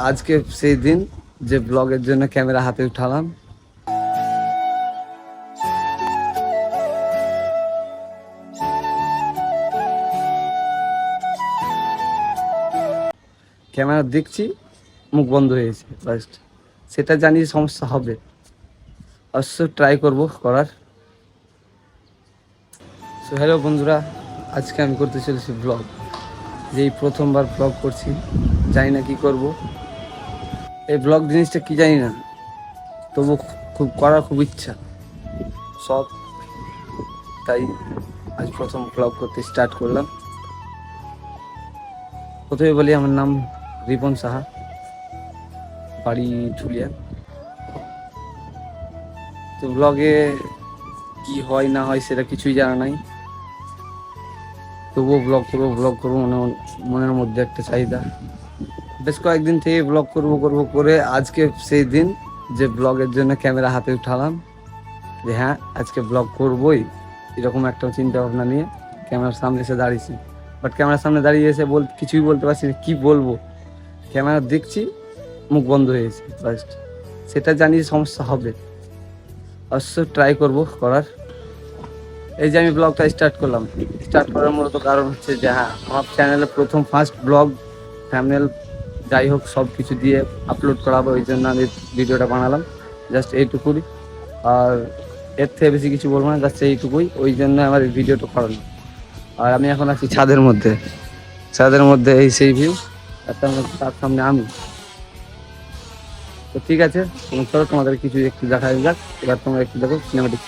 আজকে সেই দিন যে ব্লগের জন্য ক্যামেরা হাতে উঠালাম। ক্যামেরা দেখছি মুখ বন্ধ হয়েছে, ফার্স্ট সেটা জানি সমস্যা হবে, অবশ্য ট্রাই করব করার। সো হ্যালো বন্ধুরা, আজকে আমি করতে চলেছি ব্লগ। যেই প্রথমবার ব্লগ করছি, জানি না কি করব। এই ব্লগ জিনিসটা কি জানি না, তবু খুব করার খুব ইচ্ছা সব, তাই আজ প্রথম ব্লগ করতে স্টার্ট করলাম। প্রথমে বলি, আমার নাম রিপন সাহা, বাড়ি ঢুলিয়া। তো ব্লগে কি হয় না হয় সেটা কিছুই জানা নাই, তবুও ব্লগ করবো মনের মধ্যে একটা চাহিদা। বেশ কয়েকদিন থেকে ব্লগ করবো করে আজকে সেই দিন যে ব্লগের জন্য ক্যামেরা হাতে উঠালাম, যে হ্যাঁ আজকে ব্লগ করবোই, এরকম একটা চিন্তা ভাবনা নিয়ে ক্যামেরার সামনে এসে দাঁড়িয়েছি। বাট ক্যামেরার সামনে দাঁড়িয়ে এসে কিছুই বলতে পারছি না, কী বলবো। ক্যামেরা দেখছি মুখ বন্ধ হয়েছে, ফার্স্ট সেটা জানি সমস্যা হবে, অবশ্য ট্রাই করব করার। এই যে আমি ব্লগটা স্টার্ট করার মূলত কারণ হচ্ছে যে হ্যাঁ, আমার চ্যানেলে প্রথম ফার্স্ট ব্লগ, থাম্বনেল যাই হোক সব কিছু দিয়ে আপলোড করা হবে, ওই জন্য আমি ভিডিওটা বানালাম। জাস্ট এইটুকুই, আর এর থেকে বেশি কিছু বলবো না, জাস্ট এইটুকুই। ওই জন্য আমার এই ভিডিওটা করানো। আর আমি এখন আছি ছাদের মধ্যে এই সেই ভিউ, তার সামনে আমি। তো ঠিক আছে, চলো তোমাদের কিছু একটু দেখা যাক, এবার তোমরা একটু দেখো সিনেমাটিক।